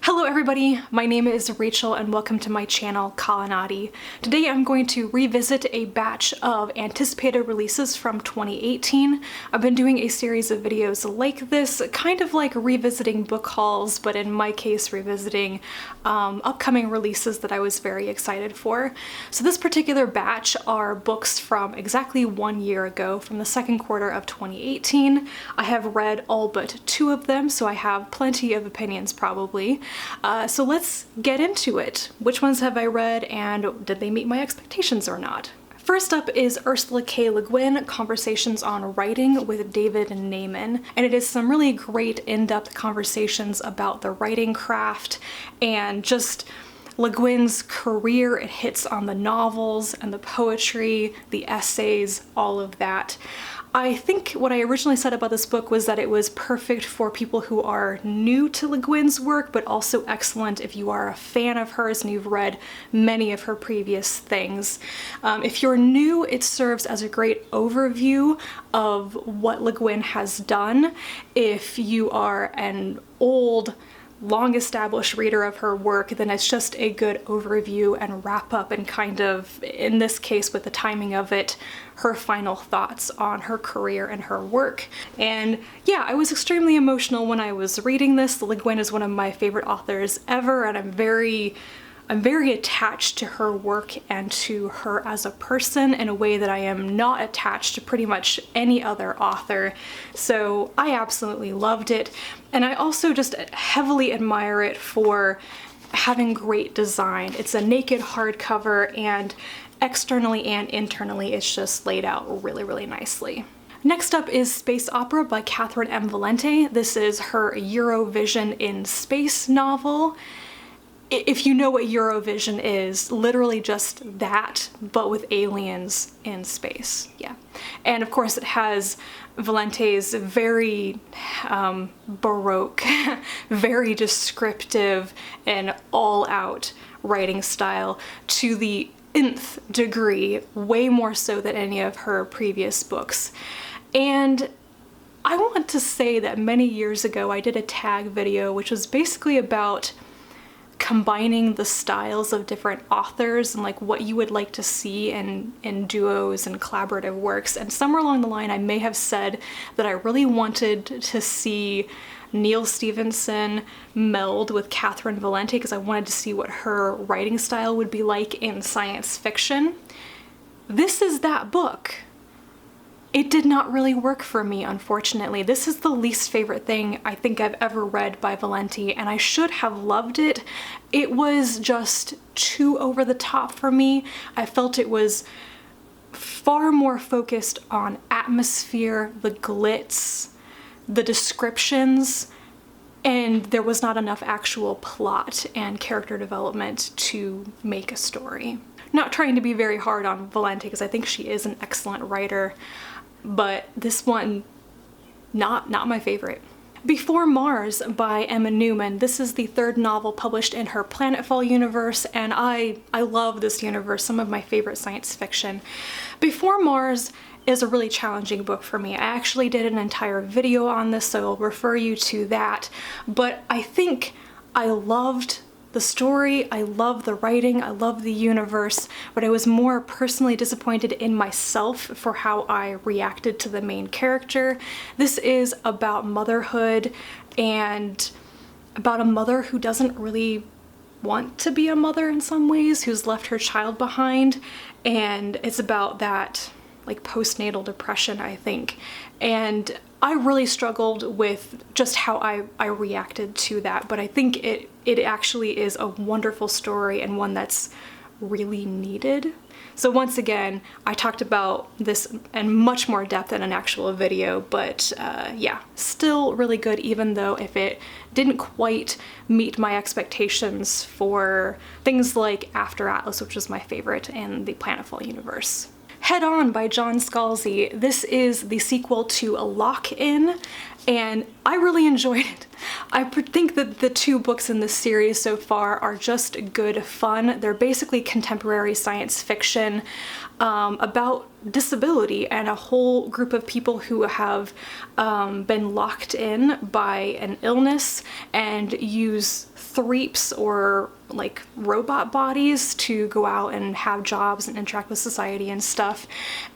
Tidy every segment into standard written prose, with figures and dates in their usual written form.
Hello everybody, my name is Rachel and welcome to my channel Kalanati. Today I'm going to revisit a batch of anticipated releases from 2018. I've been doing a series of videos like this, kind of like revisiting book hauls, but in my case revisiting upcoming releases that I was very excited for. So this particular batch are books from exactly 1 year ago, from the second quarter of 2018. I have read all but 2 of them, so I have plenty of opinions probably. So let's get into it. Which ones have I read and did they meet my expectations or not? First up is Ursula K Le Guin, Conversations on Writing with David Naimon, and it is some really great in-depth conversations about the writing craft and just Le Guin's career. It hits on the novels and the poetry, the essays, all of that. I think what I originally said about this book was that it was perfect for people who are new to Le Guin's work, but also excellent if you are a fan of hers and you've read many of her previous things. If you're new, it serves as a great overview of what Le Guin has done. If you are an old, long-established reader of her work, then it's just a good overview and wrap up and kind of, in this case with the timing of it, her final thoughts on her career and her work. And yeah, I was extremely emotional when I was reading this. Le Guin is one of my favorite authors ever, and I'm very attached to her work and to her as a person in a way that I am not attached to pretty much any other author. So I absolutely loved it. And I also just heavily admire it for having great design. It's a naked hardcover, and externally and internally it's just laid out really, really nicely. Next up is Space Opera by Katherine M Valenti. This is her Eurovision in Space novel. If you know what Eurovision is, literally just that, but with aliens in space, yeah. And of course it has Valente's very Baroque, very descriptive and all-out writing style to the nth degree, way more so than any of her previous books. And I want to say that many years ago I did a tag video which was basically about combining the styles of different authors and like what you would like to see in duos and collaborative works. And somewhere along the line I may have said that I really wanted to see Neal Stephenson meld with Katherine Valente because I wanted to see what her writing style would be like in science fiction. This is that book. It did not really work for me, unfortunately. This is the least favorite thing I think I've ever read by Valente, and I should have loved it. It was just too over the top for me. I felt it was far more focused on atmosphere, the glitz, the descriptions, and there was not enough actual plot and character development to make a story. Not trying to be very hard on Valente because I think she is an excellent writer, but this one, not my favorite. Before Mars by Emma Newman. This is the 3rd novel published in her Planetfall universe, and I love this universe, some of my favorite science fiction. Before Mars is a really challenging book for me. I actually did an entire video on this, so I'll refer you to that. But I think I loved the story, I love the writing, I love the universe, but I was more personally disappointed in myself for how I reacted to the main character. This is about motherhood and about a mother who doesn't really want to be a mother in some ways, who's left her child behind, and it's about that like postnatal depression, I think. And I really struggled with just how I reacted to that, but I think it actually is a wonderful story and one that's really needed. So once again, I talked about this in much more depth in an actual video, but yeah, still really good, even though if it didn't quite meet my expectations for things like After Atlas, which was my favorite in the Planetfall universe. Head On by John Scalzi. This is the sequel to Lock In, and I really enjoyed it. I think that the 2 books in this series so far are just good fun. They're basically contemporary science fiction about disability and a whole group of people who have been locked in by an illness and use threeps or like robot bodies to go out and have jobs and interact with society and stuff.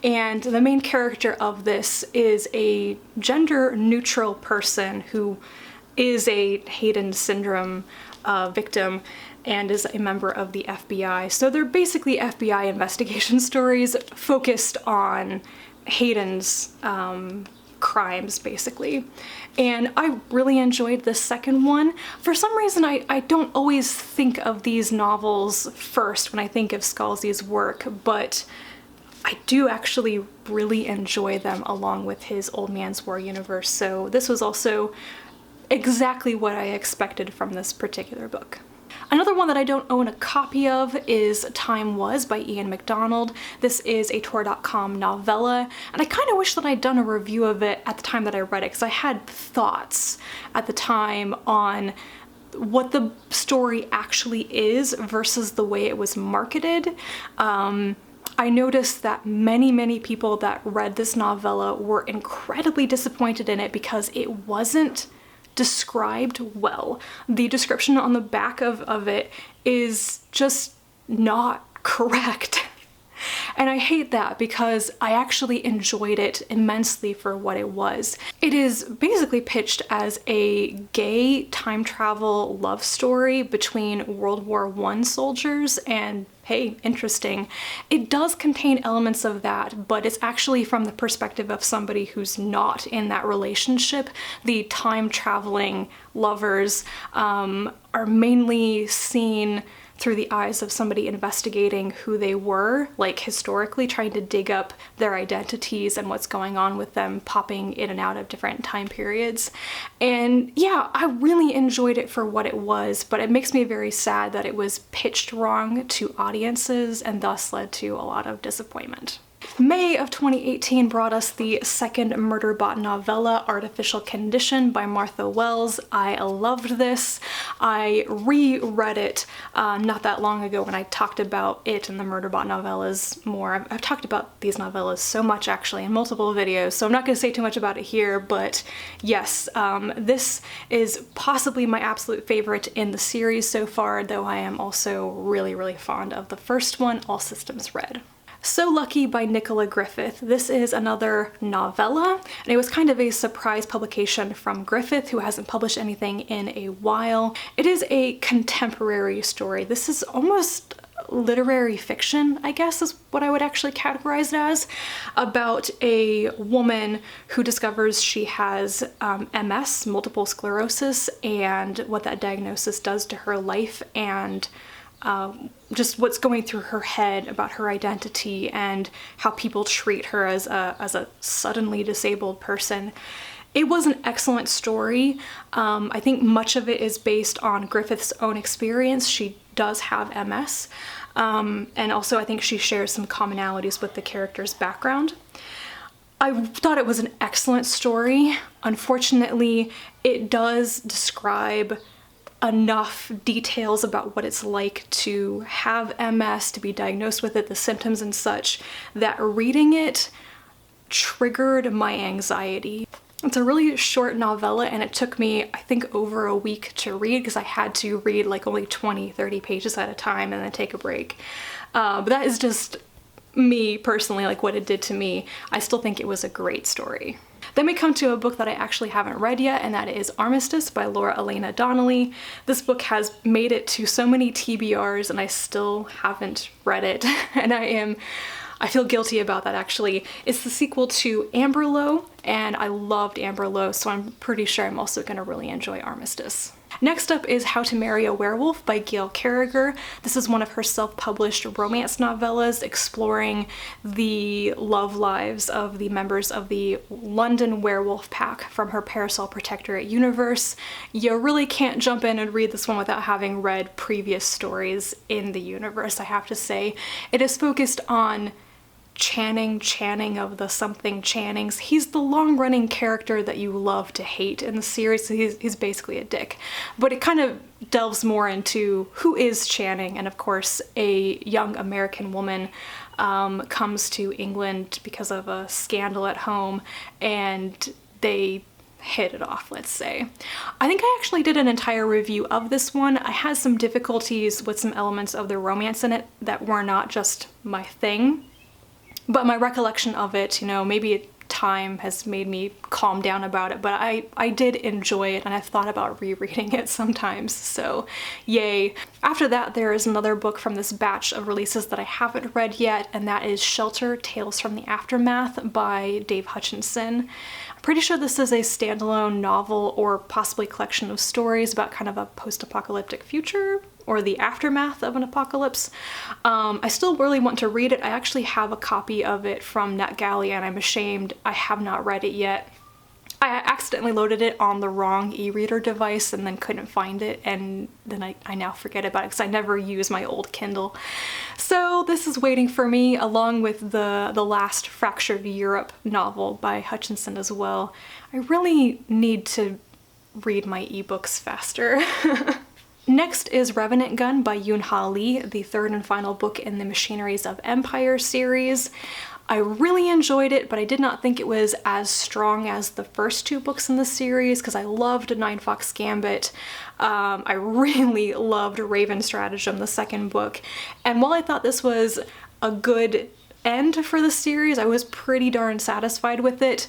And the main character of this is a gender neutral person who is a Hayden syndrome victim and is a member of the FBI. So they're basically FBI investigation stories focused on Hayden's crimes, basically. And I really enjoyed the second one. For some reason, I don't always think of these novels first when I think of Scalzi's work, but I do actually really enjoy them along with his Old Man's War universe. So this was also exactly what I expected from this particular book. Another one that I don't own a copy of is Time Was by Ian McDonald. This is a Tor.com novella, and I kind of wish that I'd done a review of it at the time that I read it, because I had thoughts at the time on what the story actually is versus the way it was marketed. I noticed that many people that read this novella were incredibly disappointed in it because it wasn't described well. The description on the back of it is just not correct. And I hate that because I actually enjoyed it immensely for what it was. It is basically pitched as a gay time travel love story between World War I soldiers, and hey, interesting. It does contain elements of that, but it's actually from the perspective of somebody who's not in that relationship. The time traveling lovers are mainly seen through the eyes of somebody investigating who they were, like historically trying to dig up their identities and what's going on with them, popping in and out of different time periods. And yeah, I really enjoyed it for what it was, but it makes me very sad that it was pitched wrong to audiences and thus led to a lot of disappointment. May of 2018 brought us the second Murderbot novella, Artificial Condition by Martha Wells. I loved this. I reread it not that long ago when I talked about it and the Murderbot novellas more. I've talked about these novellas so much actually in multiple videos, so I'm not going to say too much about it here, but yes, this is possibly my absolute favorite in the series so far, though I am also really fond of the first one, All Systems Red. So Lucky by Nicola Griffith. This is another novella, and it was kind of a surprise publication from Griffith, who hasn't published anything in a while. It is a contemporary story. This is almost literary fiction, I guess is what I would actually categorize it as, about a woman who discovers she has MS, multiple sclerosis, and what that diagnosis does to her life, and just what's going through her head about her identity and how people treat her as a suddenly disabled person. It was an excellent story. I think much of it is based on Griffith's own experience. She does have MS, and also I think she shares some commonalities with the character's background. I thought it was an excellent story. Unfortunately, it does describe enough details about what it's like to have MS, to be diagnosed with it, the symptoms and such, that reading it triggered my anxiety. It's a really short novella, and it took me, I think, over a week to read because I had to read like only 20-30 pages at a time and then take a break. But that is just me personally, like what it did to me. I still think it was a great story. Then we come to a book that I actually haven't read yet, and that is Armistice by Laura Elena Donnelly. This book has made it to so many TBRs and I still haven't read it, and I feel guilty about that actually. It's the sequel to Amberlow, and I loved Amberlow, so I'm pretty sure I'm also gonna really enjoy Armistice. Next up is How to Marry a Werewolf by Gail Carriger. This is one of her self-published romance novellas exploring the love lives of the members of the London Werewolf Pack from her Parasol Protectorate universe. You really can't jump in and read this one without having read previous stories in the universe, I have to say. It is focused on Channing of the Something Channings. He's the long-running character that you love to hate in the series. He's basically a dick. But it kind of delves more into who is Channing, and of course a young American woman comes to England because of a scandal at home, and they hit it off, let's say. I think I actually did an entire review of this one. I had some difficulties with some elements of the romance in it that were not just my thing, but my recollection of it, you know, maybe time has made me calm down about it, but I did enjoy it, and I've thought about rereading it sometimes, so yay. After that, there is another book from this batch of releases that I haven't read yet, and that is Shelter: Tales from the Aftermath by Dave Hutchinson. I'm pretty sure this is a standalone novel or possibly collection of stories about kind of a post-apocalyptic future or the aftermath of an apocalypse. I still really want to read it. I actually have a copy of it from NetGalley, and I'm ashamed I have not read it yet. I accidentally loaded it on the wrong e-reader device and then couldn't find it, and then I now forget about it because I never use my old Kindle. So this is waiting for me, along with the last Fractured Europe novel by Hutchinson as well. I really need to read my ebooks faster. Next is Revenant Gun by Yoon Ha Lee, the third and final book in the Machineries of Empire series. I really enjoyed it, but I did not think it was as strong as the first two books in the series because I loved Nine Fox Gambit. I really loved Raven Stratagem, the second book. And while I thought this was a good end for the series, I was pretty darn satisfied with it.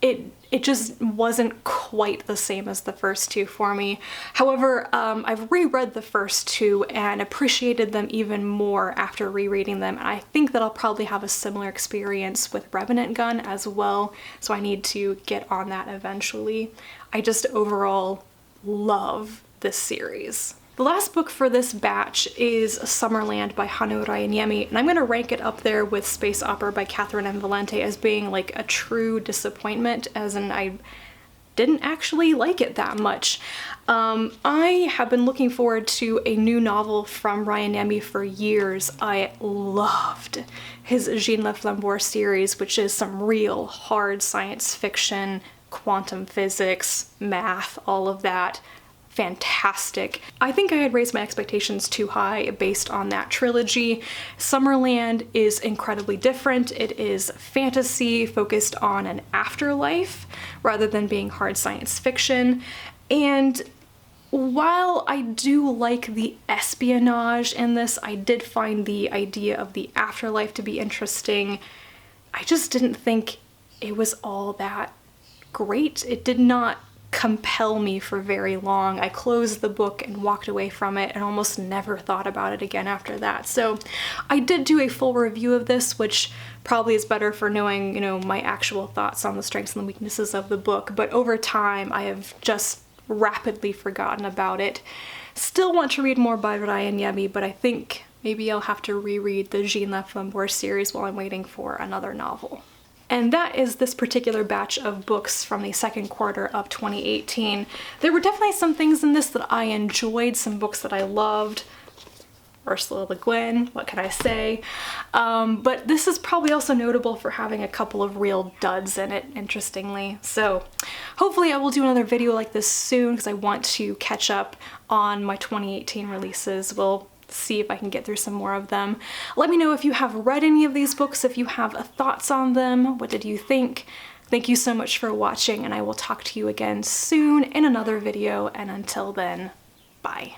It just wasn't quite the same as the first two for me. However, I've reread the first two and appreciated them even more after rereading them, and I think that I'll probably have a similar experience with Revenant Gun as well, so I need to get on that eventually. I just overall love this series. The last book for this batch is Summerland by Hannu Rajaniemi, and I'm going to rank it up there with Space Opera by Katherine M Valenti as being like a true disappointment, as in I didn't actually like it that much. I have been looking forward to a new novel from Rajaniemi for years. I loved his Jean Le Flambour series, which is some real hard science fiction, quantum physics, math, all of that. Fantastic. I think I had raised my expectations too high based on that trilogy. Summerland is incredibly different. It is fantasy focused on an afterlife rather than being hard science fiction. And while I do like the espionage in this, I did find the idea of the afterlife to be interesting. I just didn't think it was all that great. It did not compel me for very long. I closed the book and walked away from it and almost never thought about it again after that. So I did do a full review of this, which probably is better for knowing, you know, my actual thoughts on the strengths and the weaknesses of the book, but over time I have just rapidly forgotten about it. Still want to read more by Rajaniemi, but I think maybe I'll have to reread the Jean Le Flambour series while I'm waiting for another novel. And that is this particular batch of books from the second quarter of 2018. There were definitely some things in this that I enjoyed, some books that I loved. Ursula Le Guin, what can I say? But this is probably also notable for having a couple of real duds in it, interestingly. So hopefully I will do another video like this soon because I want to catch up on my 2018 releases. We'll see if I can get through some more of them. Let me know if you have read any of these books, if you have thoughts on them. What did you think? Thank you so much for watching, and I will talk to you again soon in another video, and until then, bye.